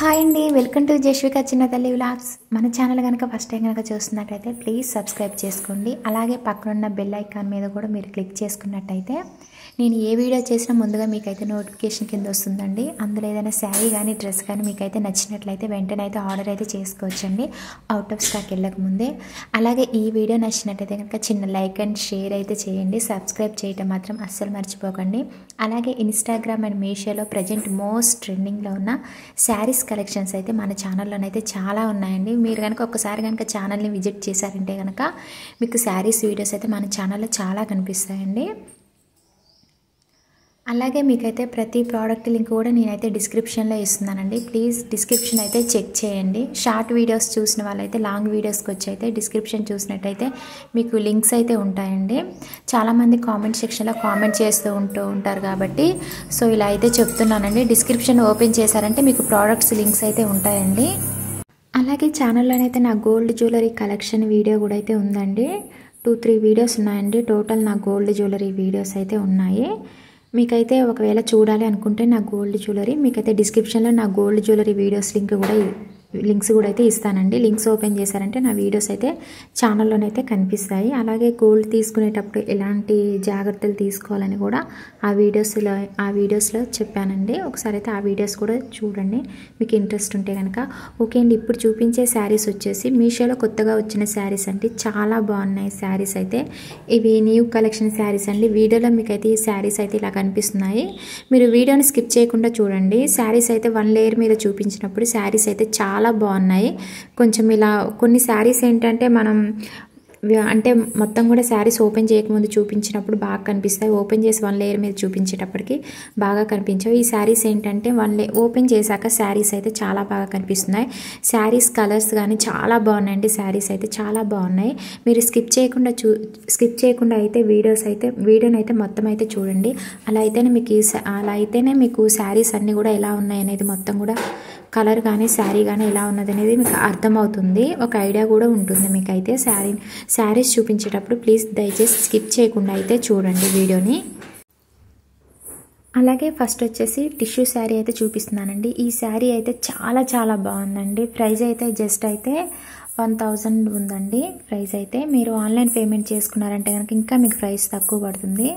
Hi అండి, welcome to Jashvika చిన్న తల్లి వ్లాగ్స్. మన ఛానల్ కనుక ఫస్ట్ టైం కనుక చూస్తున్నట్టయితే ప్లీజ్ సబ్స్క్రైబ్ చేసుకోండి. అలాగే పక్కనున్న బెల్ ఐకాన్ మీద కూడా మీరు క్లిక్ చేసుకున్నట్టయితే నేను ఏ వీడియో చేసినా ముందుగా మీకైతే నోటిఫికేషన్ కింద వస్తుందండి. అందులో ఏదైనా శారీ కానీ డ్రెస్ కానీ మీకైతే నచ్చినట్లయితే వెంటనే అయితే ఆర్డర్ అయితే చేసుకోవచ్చండి, అవుట్ ఆఫ్ స్టాక్ వెళ్ళకముందే. అలాగే ఈ వీడియో నచ్చినట్టయితే కనుక చిన్న లైక్ అండ్ షేర్ అయితే చేయండి. సబ్స్క్రైబ్ చేయటం మాత్రం అస్సలు మర్చిపోకండి. అలాగే ఇన్స్టాగ్రామ్ అండ్ మీషోలో ప్రజెంట్ మోస్ట్ ట్రెండింగ్లో ఉన్న శారీస్ కలెక్షన్స్ అయితే మన ఛానల్లోనైతే చాలా ఉన్నాయండి. మీరు కనుక ఒక్కసారి కనుక ఛానల్ని విజిట్ చేశారంటే కనుక మీకు శారీస్ వీడియోస్ అయితే మన ఛానల్లో చాలా కనిపిస్తాయండి. అలాగే మీకైతే ప్రతి ప్రోడక్ట్ లింక్ కూడా నేనైతే డిస్క్రిప్షన్లో ఇస్తున్నానండి. ప్లీజ్ డిస్క్రిప్షన్ అయితే చెక్ చేయండి. షార్ట్ వీడియోస్ చూసిన వాళ్ళైతే లాంగ్ వీడియోస్కి వచ్చి అయితే డిస్క్రిప్షన్ చూసినట్టయితే మీకు లింక్స్ అయితే ఉంటాయండి. చాలామంది కామెంట్ సెక్షన్లో కామెంట్ చేస్తూ ఉంటారు కాబట్టి సో ఇలా అయితే చెప్తున్నానండి. డిస్క్రిప్షన్ ఓపెన్ చేశారంటే మీకు ప్రోడక్ట్స్ లింక్స్ అయితే ఉంటాయండి. అలాగే ఛానల్లోనైతే నా గోల్డ్ జ్యువెలరీ కలెక్షన్ వీడియో కూడా అయితే ఉందండి. 2-3 వీడియోస్ ఉన్నాయండి. టోటల్ నా గోల్డ్ జ్యువెలరీ వీడియోస్ అయితే ఉన్నాయి. మీకైతే ఒకవేళ చూడాలి అనుకుంటే నా గోల్డ్ జ్యువెలరీ మీకైతే డిస్క్రిప్షన్లో నా గోల్డ్ జ్యువెలరీ వీడియోస్ లింక్స్ కూడా అయితే ఇస్తానండి. లింక్స్ ఓపెన్ చేశారంటే నా వీడియోస్ అయితే ఛానల్లోనైతే కనిపిస్తాయి. అలాగే గోల్డ్ తీసుకునేటప్పుడు ఎలాంటి జాగ్రత్తలు తీసుకోవాలని కూడా ఆ వీడియోస్లో చెప్పానండి. ఒకసారి అయితే ఆ వీడియోస్ కూడా చూడండి మీకు ఇంట్రెస్ట్ ఉంటే కనుక. ఓకే అండి, ఇప్పుడు చూపించే శారీస్ వచ్చేసి మీషోలో కొత్తగా వచ్చిన శారీస్ అండి. చాలా బాగున్నాయి శారీస్ అయితే. ఇవి న్యూ కలెక్షన్ శారీస్ అండి. వీడియోలో మీకైతే ఈ శారీస్ అయితే ఇలా కనిపిస్తున్నాయి. మీరు వీడియోని స్కిప్ చేయకుండా చూడండి. శారీస్ అయితే 1 లేయర్ మీద చూపించినప్పుడు శారీస్ అయితే చాలా బాగున్నాయి. కొంచెం ఇలా కొన్ని శారీస్ ఏంటంటే మనం అంటే మొత్తం కూడా శారీస్ ఓపెన్ చేయకముందు చూపించినప్పుడు బాగా కనిపిస్తాయి. ఓపెన్ చేసి 1 లేయర్ మీద చూపించేటప్పటికి బాగా కనిపించవు. ఈ శారీస్ ఏంటంటే ఓపెన్ చేశాక శారీస్ అయితే చాలా బాగా కనిపిస్తున్నాయి. శారీస్ కలర్స్ కానీ చాలా బాగున్నాయండి. శారీస్ అయితే చాలా బాగున్నాయి. మీరు స్కిప్ చేయకుండా అయితే వీడియోని అయితే మొత్తం అయితే చూడండి. అలా అయితేనే మీకు శారీస్ అన్నీ కూడా ఎలా ఉన్నాయి అనేది మొత్తం కూడా కలర్ కానీ శారీ కానీ ఎలా ఉన్నది అనేది మీకు అర్థమవుతుంది. ఒక ఐడియా కూడా ఉంటుంది మీకైతే. శారీస్ చూపించేటప్పుడు ప్లీజ్ దయచేసి స్కిప్ చేయకుండా అయితే చూడండి వీడియోని. అలాగే ఫస్ట్ వచ్చేసి టిష్యూ శారీ అయితే చూపిస్తున్నానండి. ఈ శారీ అయితే చాలా చాలా బాగుందండి. ప్రైస్ అయితే జస్ట్ అయితే 1000 ఉందండి ప్రైస్ అయితే. మీరు ఆన్లైన్ పేమెంట్ చేసుకున్నారంటే కనుక ఇంకా మీకు ప్రైస్ తక్కువ పడుతుంది.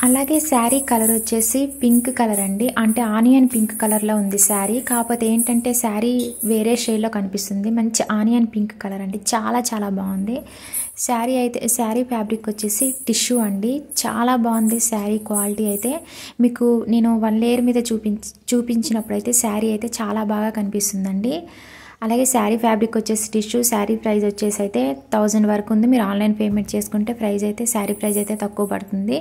అలాగే శారీ కలర్ వచ్చేసి పింక్ కలర్ అండి. అంటే ఆనియన్ పింక్ కలర్లో ఉంది శారీ. కాకపోతే ఏంటంటే శారీ వేరే షేడ్లో కనిపిస్తుంది. మంచి ఆనియన్ పింక్ కలర్ అండి. చాలా చాలా బాగుంది శారీ ఫ్యాబ్రిక్ వచ్చేసి టిష్యూ అండి. చాలా బాగుంది శారీ క్వాలిటీ అయితే. మీకు నేను 1 లేయర్ మీద చూపించినప్పుడు అయితే శారీ అయితే చాలా బాగా కనిపిస్తుందండి. అలాగే శారీ ఫ్యాబ్రిక్ వచ్చేసి టిష్యూ. శారీ ప్రైస్ వచ్చేసి అయితే 1000 వరకు ఉంది. మీరు ఆన్లైన్ పేమెంట్ చేసుకుంటే శారీ ప్రైస్ అయితే తక్కువ పడుతుంది.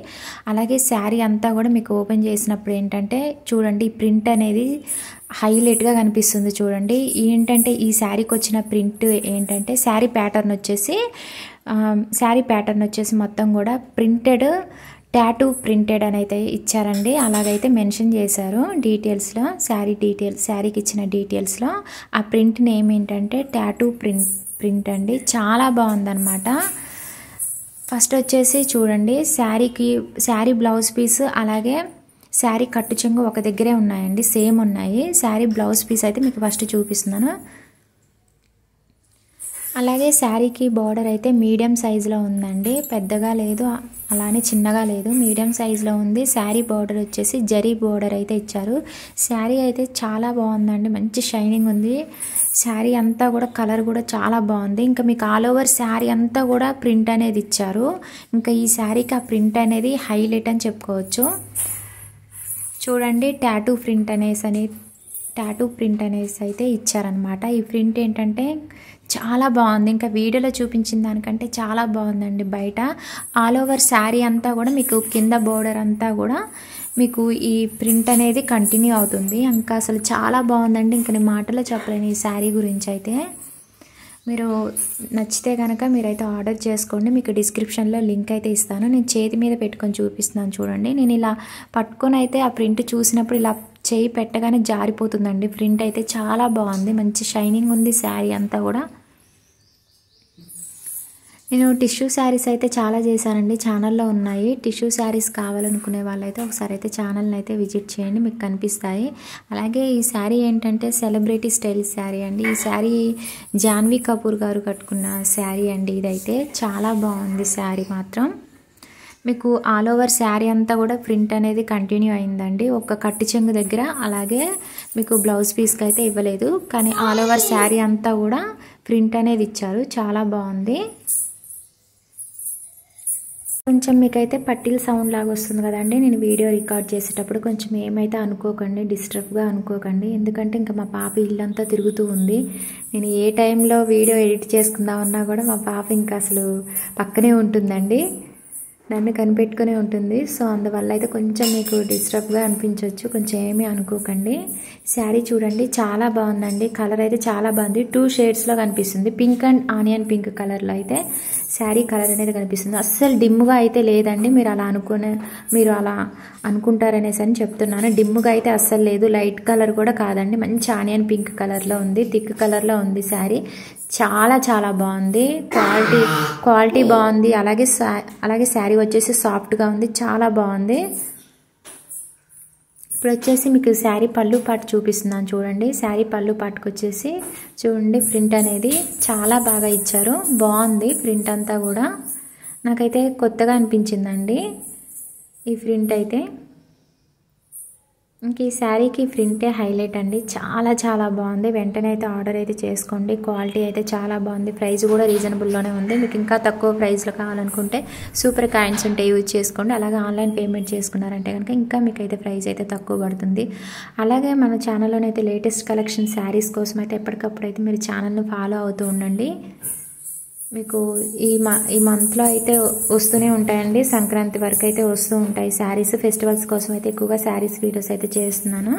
అలాగే శారీ అంతా కూడా మీకు ఓపెన్ చేసినప్పుడు ఏంటంటే చూడండి, ఈ ప్రింట్ అనేది హైలైట్గా కనిపిస్తుంది చూడండి. ఏంటంటే ఈ శారీకి వచ్చిన ప్రింట్ ఏంటంటే శారీ ప్యాటర్న్ వచ్చేసి మొత్తం కూడా టాటూ ప్రింటెడ్ అని అయితే ఇచ్చారండి. అలాగైతే మెన్షన్ చేశారు డీటెయిల్స్లో. శారీకి ఇచ్చిన డీటెయిల్స్లో ఆ ప్రింట్ నేమ్ ఏంటంటే టాటూ ప్రింట్ అండి. చాలా బాగుందన్నమాట. ఫస్ట్ వచ్చేసి చూడండి, శారీ బ్లౌజ్ పీస్ అలాగే శారీ కట్టు చెంగు ఒక దగ్గరే ఉన్నాయండి, సేమ్ ఉన్నాయి. శారీ బ్లౌజ్ పీస్ అయితే మీకు ఫస్ట్ చూపిస్తున్నాను. అలాగే శారీకి బార్డర్ అయితే మీడియం సైజులో ఉందండి. పెద్దగా లేదు, అలానే చిన్నగా లేదు, మీడియం సైజులో ఉంది. శారీ బార్డర్ వచ్చేసి జరీ బార్డర్ అయితే ఇచ్చారు. శారీ అయితే చాలా బాగుందండి. మంచి షైనింగ్ ఉంది. శారీ అంతా కూడా కలర్ కూడా చాలా బాగుంది. ఇంకా మీకు ఆల్ ఓవర్ శారీ అంతా కూడా ప్రింట్ అనేది ఇచ్చారు. ఇంకా ఈ శారీకి ఆ ప్రింట్ అనేది హైలైట్ అని చెప్పుకోవచ్చు. చూడండి, టాటూ ప్రింట్ అనేసి అయితే ఇచ్చారనమాట. ఈ ప్రింట్ ఏంటంటే చాలా బాగుంది. ఇంకా వీడియోలో చూపించిన దానికంటే చాలా బాగుందండి. బయట ఆల్ ఓవర్ శారీ అంతా కూడా మీకు కింద బోర్డర్ అంతా కూడా మీకు ఈ ప్రింట్ అనేది కంటిన్యూ అవుతుంది. ఇంకా అసలు చాలా బాగుందండి. ఇంకా నేను మాటలో చెప్పలేను ఈ శారీ గురించి అయితే. మీరు నచ్చితే కనుక మీరైతే ఆర్డర్ చేసుకోండి. మీకు డిస్క్రిప్షన్లో లింక్ అయితే ఇస్తాను. నేను చేతి మీద పెట్టుకొని చూపిస్తున్నాను చూడండి. నేను ఇలా పట్టుకొని అయితే ఆ ప్రింట్ చూసినప్పుడు ఇలా చేయి పెట్టగానే జారిపోతుందండి. ప్రింట్ అయితే చాలా బాగుంది. మంచి షైనింగ్ ఉంది శారీ అంతా కూడా. నేను టిష్యూ శారీస్ అయితే చాలా చేశానండి, ఛానల్లో ఉన్నాయి. టిష్యూ శారీస్ కావాలనుకునే వాళ్ళైతే ఒకసారి అయితే ఛానల్ని అయితే విజిట్ చేయండి, మీకు కనిపిస్తాయి. అలాగే ఈ శారీ ఏంటంటే సెలబ్రిటీ స్టైల్ శారీ అండి. ఈ శారీ జాన్వీ కపూర్ గారు కట్టుకున్న శారీ అండి. ఇదైతే చాలా బాగుంది శారీ మాత్రం. మీకు ఆల్ ఓవర్ శారీ అంతా కూడా ప్రింట్ అనేది కంటిన్యూ అయిందండి. ఒక కట్టి చెంగు దగ్గర అలాగే మీకు బ్లౌజ్ పీస్కి అయితే ఇవ్వలేదు, కానీ ఆల్ ఓవర్ శారీ అంతా కూడా ప్రింట్ అనేది ఇచ్చారు. చాలా బాగుంది. కొంచెం మీకైతే పట్టీల సౌండ్ లాగా వస్తుంది కదండి, నేను వీడియో రికార్డ్ చేసేటప్పుడు కొంచెం ఏమైతే అనుకోకండి, డిస్టర్బ్గా అనుకోకండి. ఎందుకంటే ఇంకా మా పాప ఇల్లంతా తిరుగుతూ ఉంది. నేను ఏ టైంలో వీడియో ఎడిట్ చేసుకుందామన్నా కూడా మా పాప ఇంకా అసలు పక్కనే ఉంటుందండి, నన్ను కనిపెట్టుకునే ఉంటుంది. సో అందువల్ల అయితే కొంచెం మీకు డిస్టర్బ్గా అనిపించవచ్చు, కొంచెం ఏమీ అనుకోకండి. శారీ చూడండి చాలా బాగుందండి, కలర్ అయితే చాలా బాగుంది. 2 షేడ్స్లో కనిపిస్తుంది, పింక్ అండ్ ఆనియన్ పింక్ కలర్లో అయితే శారీ కలర్ అనేది కనిపిస్తుంది. అస్సలు డిమ్గా అయితే లేదండి, మీరు అలా అనుకుంటారనేసి అని చెప్తున్నాను. డిమ్గా అయితే అస్సలు లేదు, లైట్ కలర్ కూడా కాదండి, మంచి ఆనియన్ పింక్ కలర్లో ఉంది, థిక్ కలర్లో ఉంది శారీ. చాలా చాలా బాగుంది, క్వాలిటీ బాగుంది. అలాగే శారీ వచ్చేసి సాఫ్ట్గా ఉంది, చాలా బాగుంది. ఇప్పుడు వచ్చేసి మీకు శారీ పళ్ళు పాటు చూపిస్తున్నాను చూడండి. శారీ పళ్ళు పాటుకు వచ్చేసి చూడండి, ప్రింట్ అనేది చాలా బాగా ఇచ్చారు, బాగుంది ప్రింట్ అంతా కూడా. నాకైతే కొత్తగా అనిపించిందండి ఈ ప్రింట్ అయితే. ఇంక ఈ శారీకి ప్రింటే హైలైట్ అండి, చాలా చాలా బాగుంది. వెంటనే అయితే ఆర్డర్ అయితే చేసుకోండి, క్వాలిటీ అయితే చాలా బాగుంది. ప్రైస్ కూడా రీజనబుల్లోనే ఉంది. మీకు ఇంకా తక్కువ ప్రైస్లో కావాలనుకుంటే సూపర్ కాయిన్స్ ఉంటే యూజ్ చేసుకోండి. అలాగే ఆన్లైన్ పేమెంట్ చేసుకున్నారంటే కనుక ఇంకా మీకు అయితే ప్రైస్ అయితే తక్కువ పడుతుంది. అలాగే మన ఛానల్లోనైతే లేటెస్ట్ కలెక్షన్ శారీస్ కోసం అయితే ఎప్పటికప్పుడు అయితే మీరు ఛానల్ని ఫాలో అవుతూ ఉండండి. మీకు ఈ మంత్లో అయితే వస్తూనే ఉంటాయండి, సంక్రాంతి వరకు అయితే వస్తూ ఉంటాయి శారీస్. ఫెస్టివల్స్ కోసం అయితే ఎక్కువగా శారీస్ వీడియోస్ అయితే చేస్తున్నాను.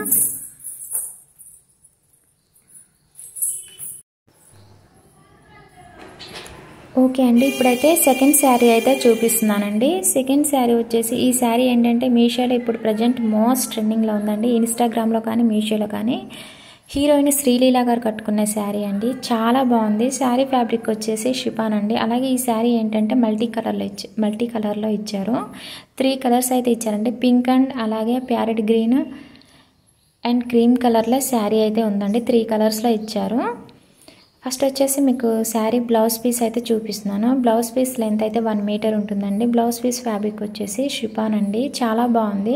ఓకే అండి, ఇప్పుడైతే సెకండ్ శారీ అయితే చూపిస్తున్నానండి. సెకండ్ శారీ వచ్చేసి ఈ శారీ ఏంటంటే మీషోలో ఇప్పుడు ప్రజెంట్ మోస్ట్ ట్రెండింగ్లో ఉందండి. ఇన్స్టాగ్రామ్లో కానీ మీషోలో కానీ హీరోయిన్ శ్రీలీల గారు కట్టుకునే శారీ అండి, చాలా బాగుంది. శారీ ఫ్యాబ్రిక్ వచ్చేసి షిఫాన్ అండి. అలాగే ఈ శారీ ఏంటంటే మల్టీ కలర్లో ఇచ్చారు. 3 కలర్స్ అయితే ఇచ్చారండి, పింక్ అండ్ అలాగే ప్యారెట్ గ్రీన్ అండ్ క్రీమ్ కలర్లో శారీ అయితే ఉందండి. 3 కలర్స్లో ఇచ్చారు. ఫస్ట్ వచ్చేసి మీకు శారీ బ్లౌజ్ పీస్ అయితే చూపిస్తున్నాను. బ్లౌజ్ పీస్ లెంత్ అయితే 1 మీటర్ ఉంటుందండి. బ్లౌజ్ పీస్ ఫ్యాబ్రిక్ వచ్చేసి షిఫాన్ అండి, చాలా బాగుంది.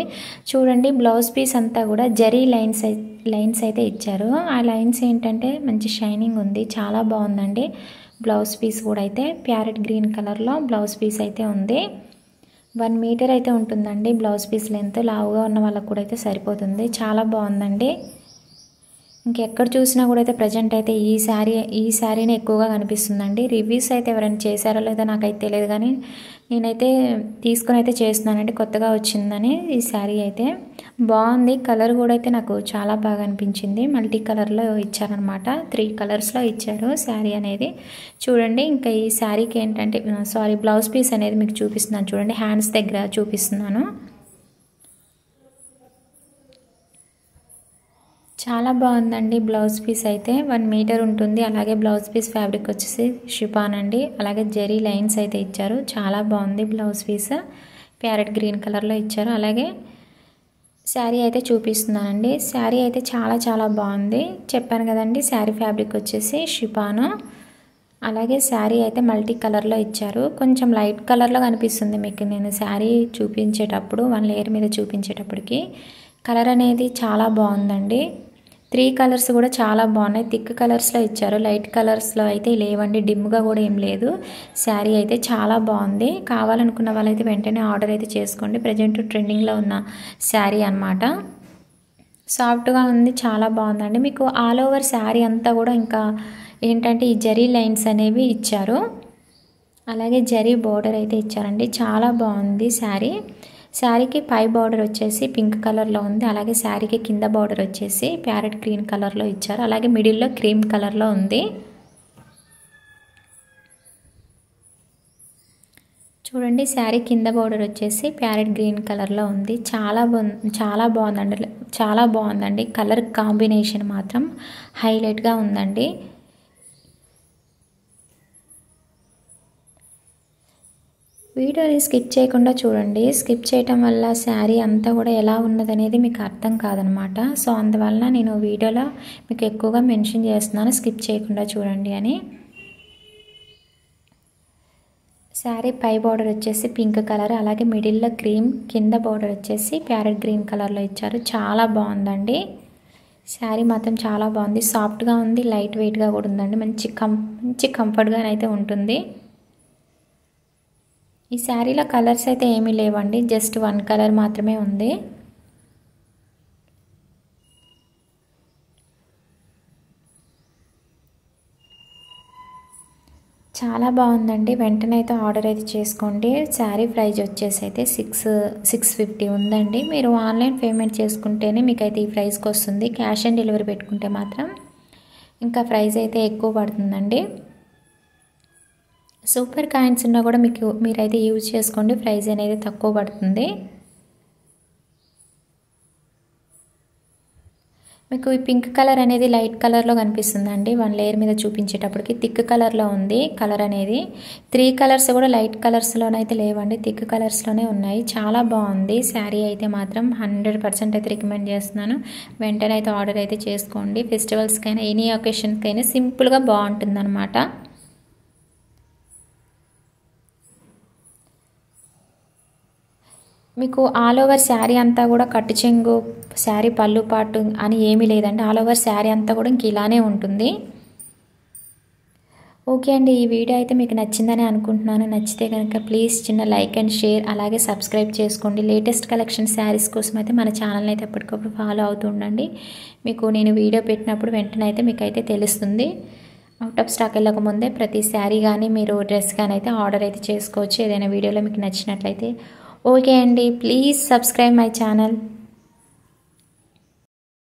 చూడండి బ్లౌజ్ పీస్ అంతా కూడా జరీ లైన్స్ అయితే ఇచ్చారు. ఆ లైన్స్ ఏంటంటే మంచి షైనింగ్ ఉంది, చాలా బాగుందండి. బ్లౌజ్ పీస్ కూడా అయితే ప్యారెట్ గ్రీన్ కలర్లో బ్లౌజ్ పీస్ అయితే ఉంది. 1 మీటర్ అయితే ఉంటుందండి బ్లౌజ్ పీస్ లెంత్. లావుగా ఉన్న వాళ్ళకు కూడా అయితే సరిపోతుంది, చాలా బాగుందండి. ఇంకెక్కడ చూసినా కూడా అయితే ప్రజెంట్ అయితే ఈ శారీనే ఎక్కువగా కనిపిస్తుందండి. రివ్యూస్ అయితే ఎవరైనా చేశారో లేదో నాకైతే తెలియదు, కానీ నేనైతే తీసుకొని అయితే చేస్తున్నానండి, కొత్తగా వచ్చిందని. ఈ శారీ అయితే బాగుంది, కలర్ కూడా అయితే నాకు చాలా బాగా అనిపించింది. మల్టీ కలర్లో ఇచ్చారనమాట, 3 కలర్స్లో ఇచ్చారు శారీ అనేది. చూడండి ఇంకా ఈ శారీకి ఏంటంటే బ్లౌజ్ పీస్ అనేది మీకు చూపిస్తున్నాను చూడండి, హ్యాండ్స్ దగ్గర చూపిస్తున్నాను. చాలా బాగుందండి బ్లౌజ్ పీస్ అయితే. 1 మీటర్ ఉంటుంది. అలాగే బ్లౌజ్ పీస్ ఫ్యాబ్రిక్ వచ్చేసి షిఫాన్ అండి. అలాగే జరీ లైన్స్ అయితే ఇచ్చారు, చాలా బాగుంది బ్లౌజ్ పీస్. ప్యారెట్ గ్రీన్ కలర్లో ఇచ్చారు. అలాగే శారీ అయితే చూపిస్తున్నానండి. శారీ అయితే చాలా చాలా బాగుంది, చెప్పాను కదండి. శారీ ఫ్యాబ్రిక్ వచ్చేసి షిఫాన్. అలాగే శారీ అయితే మల్టీ కలర్లో ఇచ్చారు, కొంచెం లైట్ కలర్లో కనిపిస్తుంది మీకు నేను శారీ చూపించేటప్పుడు, 1 లేయర్ మీద చూపించేటప్పటికి. కలర్ అనేది చాలా బాగుందండి. 3 కలర్స్ కూడా చాలా బాగున్నాయి, థిక్ కలర్స్లో ఇచ్చారు, లైట్ కలర్స్లో అయితే లేవండి, డిమ్గా కూడా ఏం లేదు. శారీ అయితే చాలా బాగుంది. కావాలనుకున్న వాళ్ళైతే వెంటనే ఆర్డర్ అయితే చేసుకోండి. ప్రజెంట్ ట్రెండింగ్లో ఉన్న శారీ అన్నమాట. సాఫ్ట్గా ఉంది, చాలా బాగుందండి. మీకు ఆల్ ఓవర్ శారీ అంతా కూడా ఇంకా ఏంటంటే ఈ జరీ లైన్స్ అనేవి ఇచ్చారు. అలాగే జరీ బోర్డర్ అయితే ఇచ్చారండి, చాలా బాగుంది శారీ. శారీకి పై బార్డర్ వచ్చేసి పింక్ కలర్లో ఉంది. అలాగే శారీకి కింద బార్డర్ వచ్చేసి ప్యారెట్ గ్రీన్ కలర్లో ఇచ్చారు. అలాగే మిడిల్లో క్రీమ్ కలర్లో ఉంది. చూడండి శారీ కింద బార్డర్ వచ్చేసి ప్యారెట్ గ్రీన్ కలర్లో ఉంది, చాలా బాగుందండి. కలర్ కాంబినేషన్ మాత్రం హైలైట్గా ఉందండి. వీడియోని స్కిప్ చేయకుండా చూడండి. స్కిప్ చేయటం వల్ల శారీ అంతా కూడా ఎలా ఉన్నదనేది మీకు అర్థం కాదనమాట. సో అందువల్ల నేను వీడియోలో మీకు ఎక్కువగా మెన్షన్ చేస్తున్నాను స్కిప్ చేయకుండా చూడండి అని. శారీ పై బార్డర్ వచ్చేసి పింక్ కలర్, అలాగే మిడిల్లో క్రీమ్, కింద బార్డర్ వచ్చేసి ప్యారెట్ గ్రీన్ కలర్లో ఇచ్చారు. చాలా బాగుందండి. శారీ మాత్రం చాలా బాగుంది. సాఫ్ట్గా ఉంది, లైట్ వెయిట్గా కూడా ఉందండి. మంచి కంఫర్ట్గా అయితే ఉంటుంది. ఈ శారీలో కలర్స్ అయితే ఏమీ లేవండి, జస్ట్ వన్ కలర్ మాత్రమే ఉంది. చాలా బాగుందండి. వెంటనే అయితే ఆర్డర్ అయితే చేసుకోండి. శారీ ప్రైస్ వచ్చేసి అయితే 650 ఉందండి. మీరు ఆన్లైన్ పేమెంట్ చేసుకుంటేనే మీకైతే ఈ ప్రైస్కి వస్తుంది. క్యాష్ ఆన్ డెలివరీ పెట్టుకుంటే మాత్రం ఇంకా ప్రైస్ అయితే ఎక్కువ పడుతుందండి. సూపర్ కాయిన్స్ ఉన్నా కూడా మీరైతే యూజ్ చేసుకోండి, ప్రైస్ అనేది తక్కువ పడుతుంది. మీకు ఈ పింక్ కలర్ అనేది లైట్ కలర్లో కనిపిస్తుందండి. వన్ లేయర్ మీద చూపించేటప్పటికి థిక్ కలర్లో ఉంది కలర్ అనేది. 3 కలర్స్ కూడా లైట్ కలర్స్లోనైతే లేవండి, థిక్ కలర్స్లోనే ఉన్నాయి. చాలా బాగుంది శారీ అయితే మాత్రం 100% అయితే రికమెండ్ చేస్తున్నాను. వెంటనే అయితే ఆర్డర్ అయితే చేసుకోండి. ఫెస్టివల్స్కైనా ఎనీ ఒకేషన్కైనా సింపుల్గా బాగుంటుంది అనమాట. మీకు ఆల్ ఓవర్ శారీ అంతా కూడా కట్టు చెంగు, శారీ పళ్ళు పాటు అని ఏమీ లేదండి. ఆల్ ఓవర్ శారీ అంతా కూడా ఇంక ఇలానే ఉంటుంది. ఓకే అండి, ఈ వీడియో అయితే మీకు నచ్చిందని అనుకుంటున్నాను. నచ్చితే కనుక ప్లీజ్ చిన్న లైక్ అండ్ షేర్, అలాగే సబ్స్క్రైబ్ చేసుకోండి. లేటెస్ట్ కలెక్షన్ శారీస్ కోసం అయితే మన ఛానల్ని అయితే ఎప్పటికప్పుడు ఫాలో అవుతూ ఉండండి. మీకు నేను వీడియో పెట్టినప్పుడు వెంటనే అయితే మీకైతే తెలుస్తుంది. అవుట్ ఆఫ్ స్టాక్ వెళ్ళక ముందే ప్రతి శారీ కానీ మీరు డ్రెస్ కానీ అయితే ఆర్డర్ అయితే చేసుకోవచ్చు, ఏదైనా వీడియోలో మీకు నచ్చినట్లయితే. ఓకే అండి, ప్లీజ్ సబ్స్క్రైబ్ మై ఛానల్.